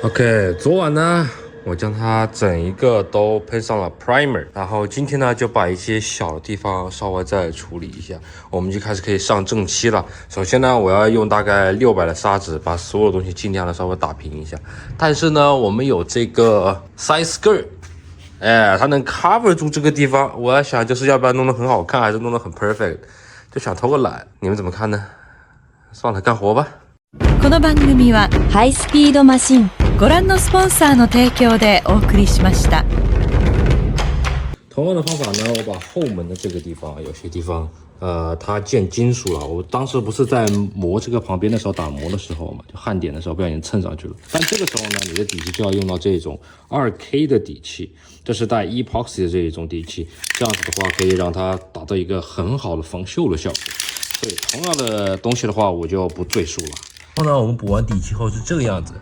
OK， 昨晚呢，我将它整一个都喷上了 primer， 然后今天呢就把一些小的地方稍微再处理一下，我们就开始可以上正漆了。首先呢，我要用大概600的砂纸把所有东西尽量的稍微打平一下。但是呢，我们有这个 side skirt， 它能 cover 住这个地方。我在想，就是要不要弄得很好看，还是弄得很 perfect， 就想偷个懒。你们怎么看呢？算了，干活吧。この番組はハイスピードマシンご覧のスポンサーの提供でお送りしました。同样的方法呢，我把后门的这个地方，有些地方它见金属了。我当时不是在磨这个旁边的时候，打磨的时候嘛，就焊点的时候不小心蹭上去了。但这个时候呢，你的底漆就要用到这种 2K 的底漆，这是带 epoxy 的这一种底漆，这样子的话可以让它达到一个很好的防锈的效果。所以同样的东西的话，我就不赘述了。然后呢，我们补完底漆后是这个样子。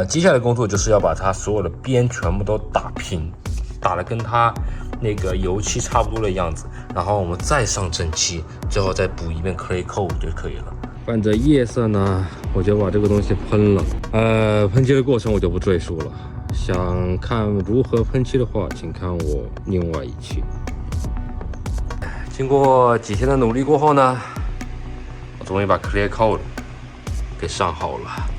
接下来的工作就是要把它所有的边全部都打平，打得跟它那个油漆差不多的样子，然后我们再上正漆，最后再补一遍 clay coat 就可以了。伴着夜色呢，我就把这个东西喷了。喷漆的过程我就不赘述了。想看如何喷漆的话，请看我另外一期。经过几天的努力过后呢，我终于把 clear coat 给上好了。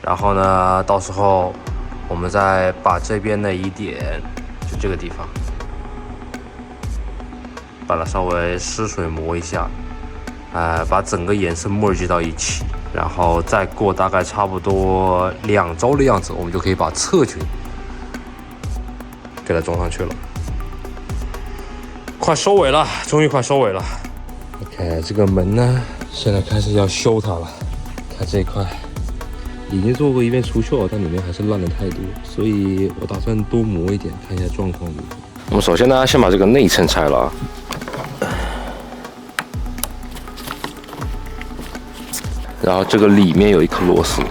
然后呢，到时候我们再把这边的一点，就这个地方，把它稍微湿水磨一下，把整个颜色 merge 到一起，然后再过大概差不多2周的样子，我们就可以把侧裙给它装上去了。快收尾了，终于快收尾了。OK， 这个门呢，现在开始要修它了。看这一块。已经做过一遍除锈了，但里面还是烂的太多，所以我打算多磨一点，看一下状况如何。我们首先呢，先把这个内衬拆了，然后这个里面有一颗螺丝。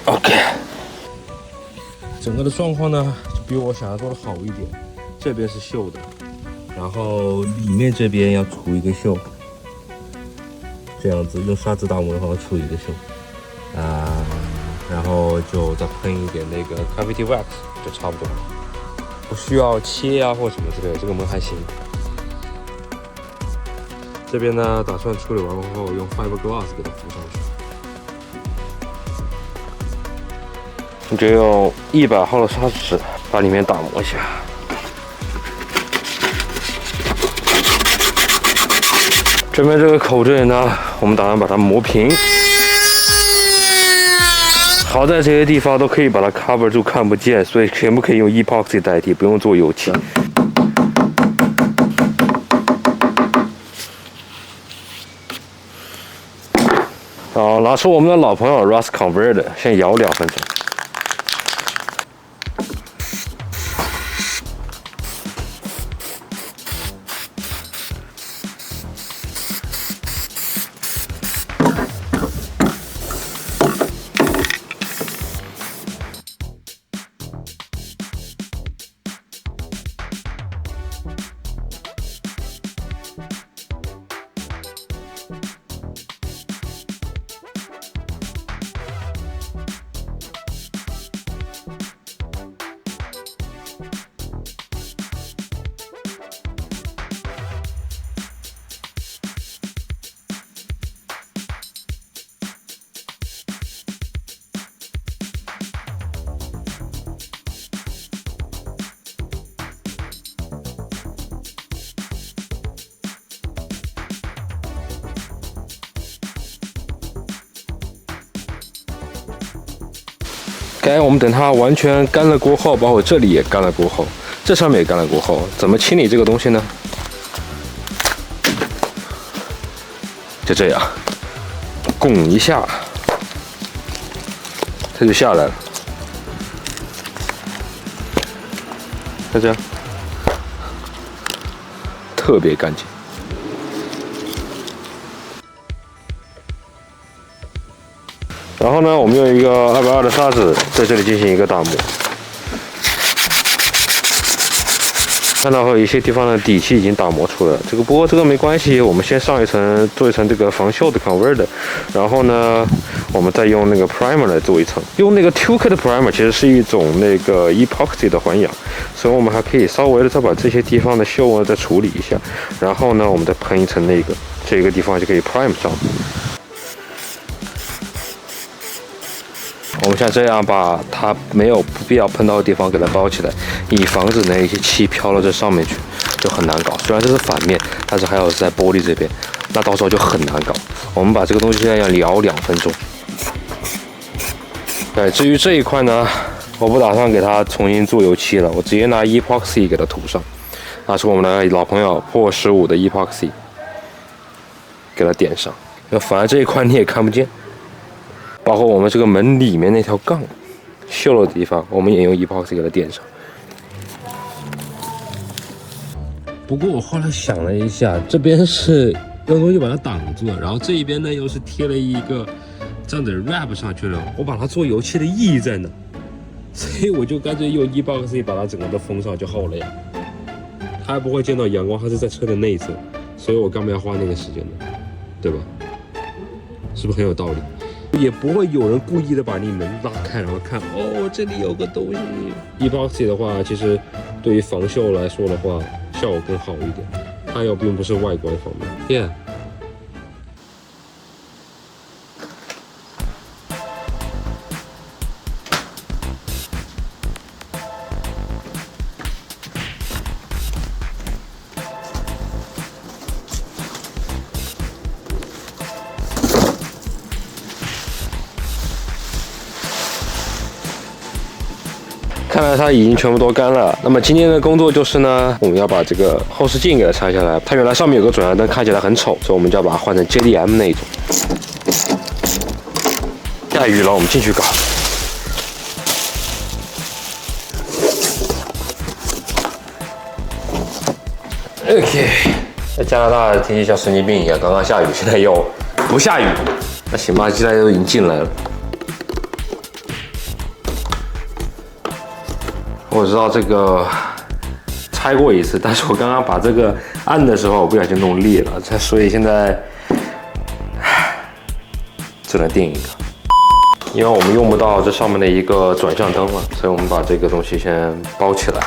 OK， 整个的状况呢，就比我想象中的好一点。这边是锈的，然后里面这边要除一个锈，这样子用砂纸打磨的话除一个锈，然后就再喷一点那个 cavity wax 就差不多了，不需要切啊或什么之类的，这个门还行。这边呢，打算处理完后用 fiberglass 给它敷上去。你就用100号的砂纸把里面打磨一下。这边这个口这里呢，我们打算把它磨平。好在这些地方都可以把它 cover 住，看不见，所以全部可以用 epoxy 代替，不用做油漆。好，拿出我们的老朋友 Rust Converter， 先摇2分钟。我们等它完全干了过后，包括这里也干了过后，这上面也干了过后，怎么清理这个东西呢？就这样，拱一下，它就下来了。就这样，特别干净。然后呢，我们用一个220的砂纸在这里进行一个打磨。看到有一些地方的底漆已经打磨出来了，不过这个没关系，我们先上一层做一层这个防锈的 convert， 然后呢，我们再用那个 primer 来做一层。用那个 2K 的 primer 其实是一种那个 epoxy 的环氧，所以我们还可以稍微的再把这些地方的锈再处理一下，然后呢，我们再喷一层这个地方就可以 prime 上。我们像这样把它没有不必要喷到的地方给它包起来，以防止那一些气飘到这上面去，就很难搞。虽然这是反面，但是还有是在玻璃这边，那到时候就很难搞。我们把这个东西现在要燎2分钟。对，至于这一块呢，我不打算给它重新做油漆了，我直接拿 epoxy 给它涂上，那是我们的老朋友破15的 epoxy， 给它点上。反而这一块你也看不见。包括我们这个门里面那条杠锈了的地方，我们也用 epoxy 给它垫上。不过我后来想了一下，这边是用东西把它挡住了，然后这一边呢又是贴了一个这样子 wrap 上去了，我把它做油漆的意义在哪？所以我就干脆用 epoxy 把它整个都封上就好了呀。它还不会见到阳光，它是在车的内侧，所以我干嘛要花那个时间呢？对吧？是不是很有道理？也不会有人故意的把你门拉开，然后看哦，这里有个东西。epoxy 的话，其实对于防锈来说的话，效果更好一点。它又并不是外观方面。Yeah。看来它已经全部都干了。那么今天的工作就是呢，我们要把这个后视镜给它拆下来。它原来上面有个转向灯，看起来很丑，所以我们就要把它换成 JDM 那一种。下雨了，我们进去搞。OK， 在加拿大的天气像神经病一样，刚刚下雨，现在又不下雨。那行吧，现在都已经进来了。我知道这个拆过一次，但是我刚刚把这个按的时候，我不小心弄裂了，所以现在只能订一个。因为我们用不到这上面的一个转向灯了，所以我们把这个东西先包起来。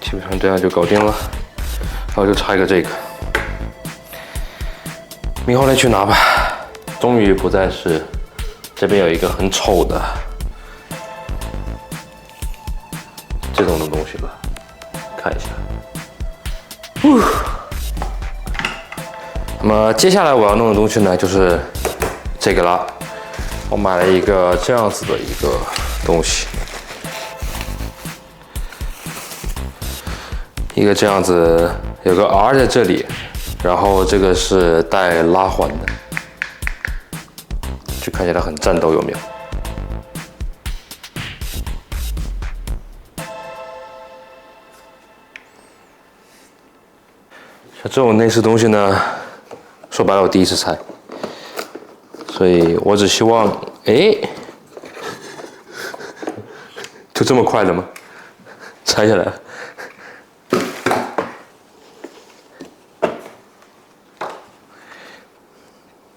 基本上这样就搞定了，然后就差一个这个，明后来去拿吧。终于不再是这边有一个很丑的这种的东西了，看一下。那么接下来我要弄的东西呢，就是这个啦。我买了一个这样子的一个东西。一个这样子，有个 R 在这里，然后这个是带拉环的，就看起来很战斗，有没有？像这种内饰东西呢，说白了我第一次拆，所以我只希望，就这么快的吗？拆下来了。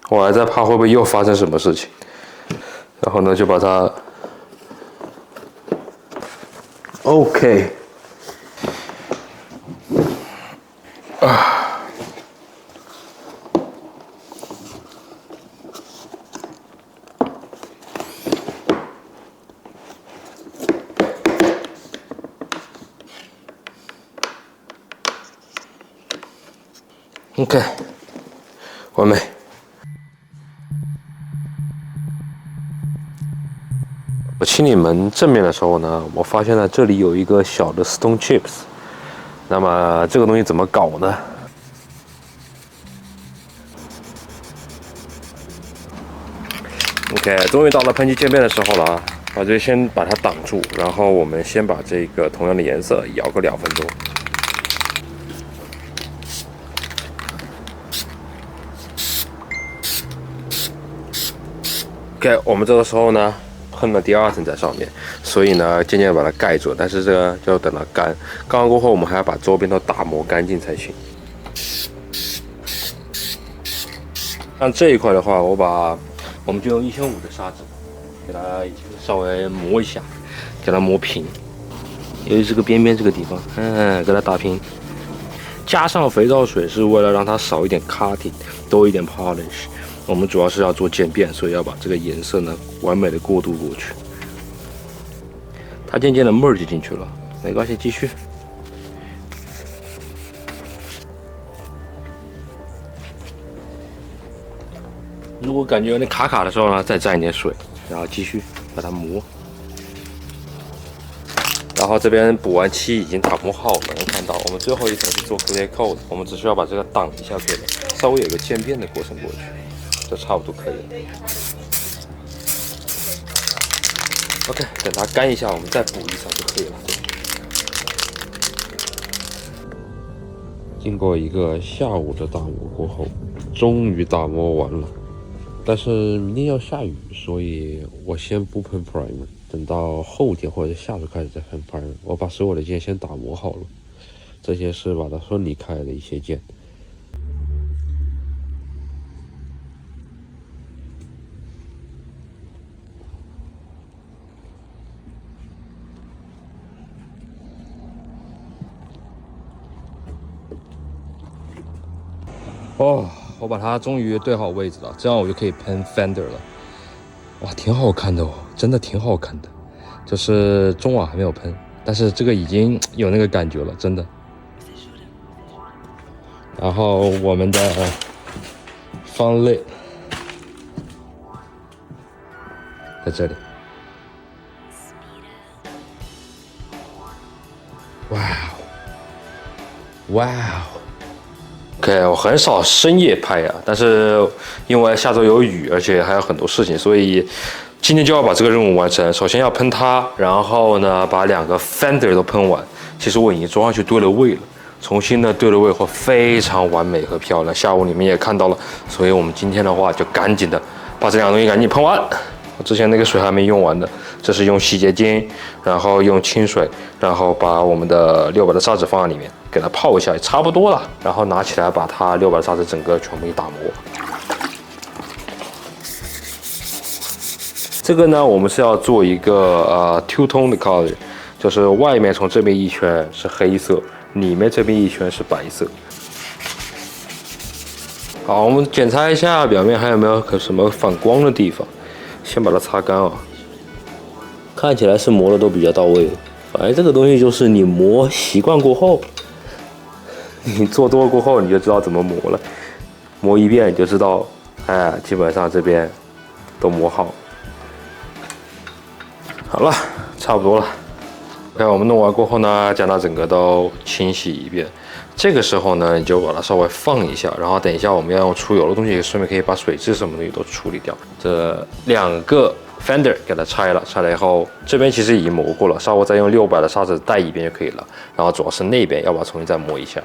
我还在怕会不会又发生什么事情，然后呢就把它 OK， OK， 完美。我清理门正面的时候呢，我发现了这里有一个小的 stone chips。那么这个东西怎么搞呢？OK， 终于到了喷漆渐变的时候了啊！我就先把它挡住，然后我们先把这个同样的颜色摇个2分钟。OK， 我们这个时候呢喷了第2层在上面，所以呢渐渐把它盖住，但是这个就要等它干。干完过后，我们还要把周边都打磨干净才行。像这一块的话，我们就用1500的砂纸给它稍微磨一下，给它磨平，尤其是这个边边这个地方，给它打平。加上肥皂水是为了让它少一点 cutting， 多一点 polish。我们主要是要做渐变，所以要把这个颜色呢完美的过渡过去。它渐渐的 merge 进去了，没关系，继续。如果感觉有点卡卡的时候呢，再沾一点水，然后继续把它磨。然后这边补完漆已经打磨好了，能看到我们最后一层是做 clear coat， 我们只需要把这个挡一下，给稍微有个渐变的过程过去，就差不多可以了。OK， 等它干一下，我们再补一层就可以了。经过一个下午的打磨过后，终于打磨完了。但是明天要下雨，所以我先不喷 primer， 等到后天或者下周开始再喷 primer。我把所有的件先打磨好了，这些是把它分离开的一些件。哦，我把它终于对好位置了，这样我就可以喷 fender 了。哇，挺好看的哦，真的挺好看的。就是中网还没有喷，但是这个已经有那个感觉了，真的。然后我们的fun lid 在这里。哇哦，哇哦。OK， 我很少深夜拍啊，但是因为下周有雨，而且还有很多事情，所以今天就要把这个任务完成。首先要喷它，然后呢把2个 fender 都喷完。其实我已经装上去对了位了，重新的对了位后非常完美和漂亮。下午你们也看到了，所以我们今天的话就赶紧的把这2个东西赶紧喷完。我之前那个水还没用完的，这是用洗洁精，然后用清水，然后把我们的600的砂纸放在里面，给它泡一下，也差不多了。然后拿起来把它600的砂纸整个全部一打磨。这个呢，我们是要做一个two tone 的 color， 就是外面从这边一圈是黑色，里面这边一圈是白色。好，我们检查一下表面还有没有什么反光的地方。先把它擦干啊，看起来是磨的都比较到位。反正这个东西就是你磨习惯过后，你做多过后你就知道怎么磨了。磨一遍你就知道，哎，基本上这边都磨好。好了，差不多了。OK， 我们弄完过后呢，将它整个都清洗一遍。这个时候呢，你就把它稍微放一下，然后等一下我们要用出油的东西，顺便可以把水渍什么东西都处理掉。这2个 fender 给它拆了，拆了以后，这边其实已经磨过了，稍微再用600的砂纸带一遍就可以了。然后主要是那边要把它重新再磨一下。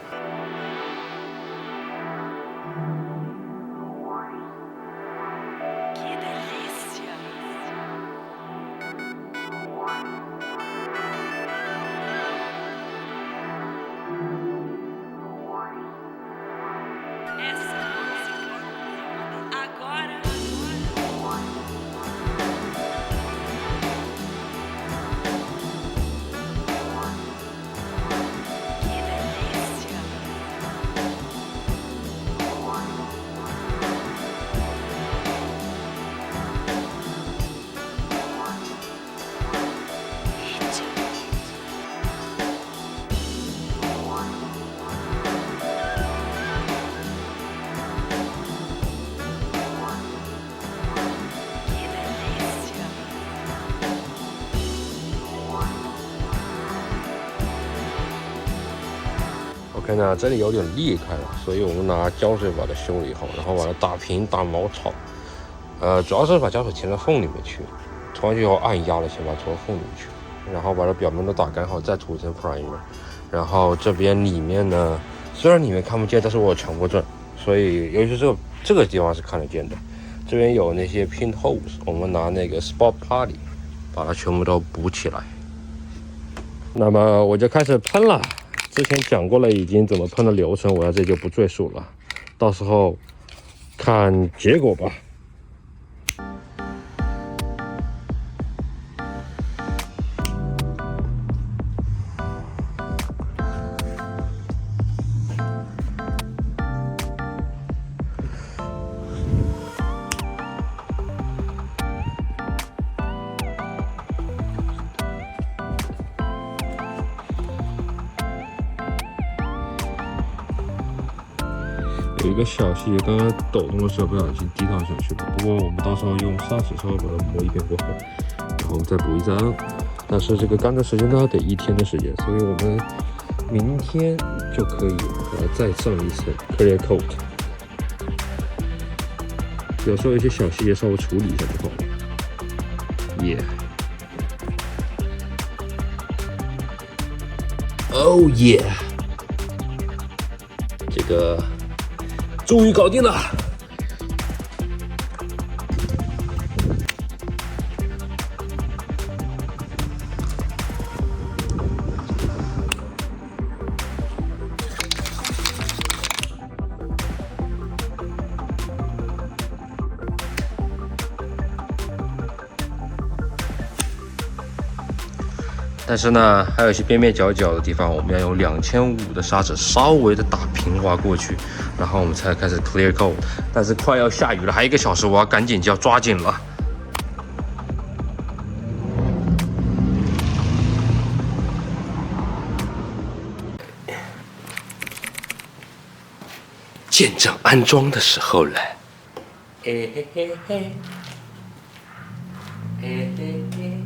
OK 呢，这里有点裂开了，所以我们拿胶水把它修了以后，然后把它打平打毛草。主要是把胶水填到缝里面去，涂完去以后按压了，先把它涂到缝里面去，然后把它表面都打干后再涂一层 primer。然后这边里面呢，虽然里面看不见，但是我有强迫症，所以尤其是这个地方是看得见的。这边有那些 pin holes， 我们拿那个 spot putty 把它全部都补起来。那么我就开始喷了。之前讲过了，已经怎么喷的流程，我在这里就不赘述了，到时候看结果吧。有一个小细节，刚刚抖动的时候不小心滴到下去了。不过我们到时候用砂纸稍微把它磨一遍过后，然后我们再补一张。但是这个干的时间呢，得1天的时间，所以我们明天就可以再上一层 clear coat。有时候有些小细节稍微处理一下就好了。耶、Oh yeah！ 这个。终于搞定了！但是呢，还有一些边边角角的地方，我们要用2500的砂纸稍微的打平滑过去，然后我们才开始 clear coat。但是快要下雨了，还有1个小时，我要赶紧就要抓紧了。见证安装的时候了。嘿嘿嘿嘿，嘿嘿嘿。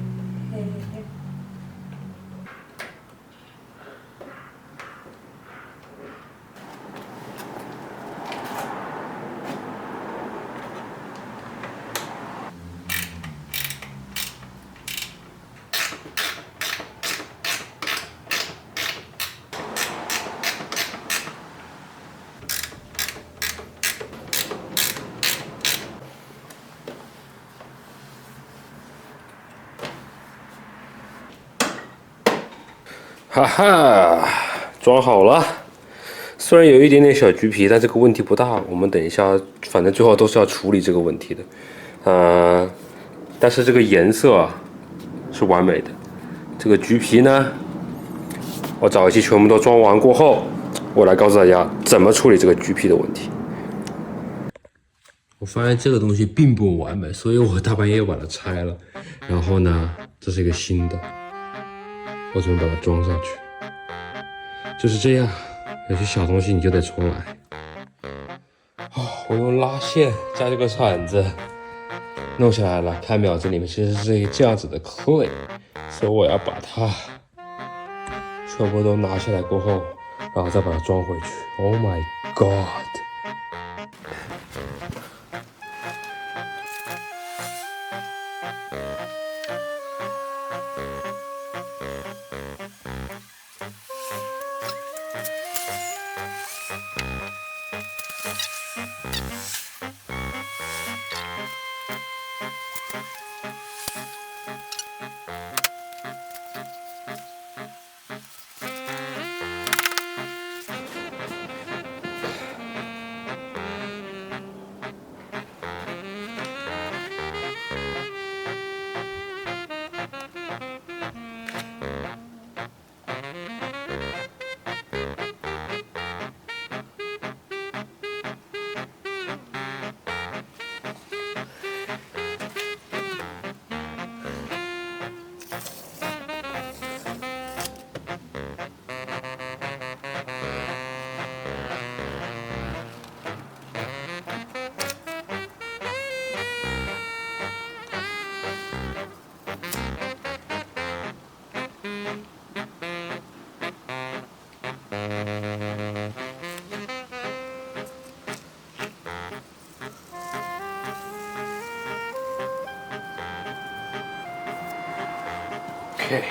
哈哈，装好了。虽然有一点点小橘皮，但这个问题不大。我们等一下，反正最后都是要处理这个问题的。但是这个颜色啊是完美的。这个橘皮呢，我早一期全部都装完过后，我来告诉大家怎么处理这个橘皮的问题。我发现这个东西并不完美，所以我大半夜把它拆了。然后呢，这是一个新的。我准备把它装上去，就是这样。有些小东西你就得重来。我用拉线加这个铲子弄下来了，看没有？这里面其实是这样子的 clay， 所以我要把它全部都拿下来过后，然后再把它装回去。Oh my god！ OK。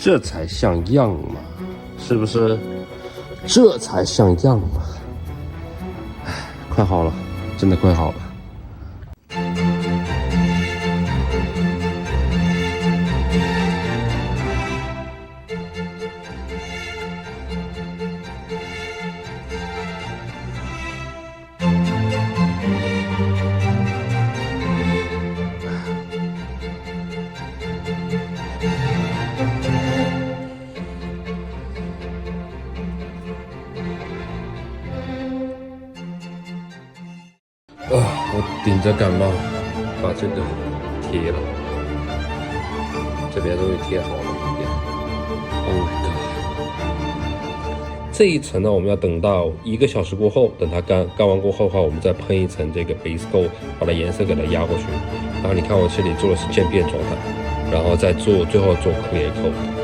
这才像样嘛，是不是？这才像样嘛！快好了，真的快好了。我顶着感冒把这个贴了，这边终于贴好了一点。Oh my god！ 这一层呢，我们要等到1个小时过后，等它干完过后的话，我们再喷一层这个 base coat， 把它颜色给它压过去。然后你看我这里做的是渐变状态，然后再最后做 clear coat。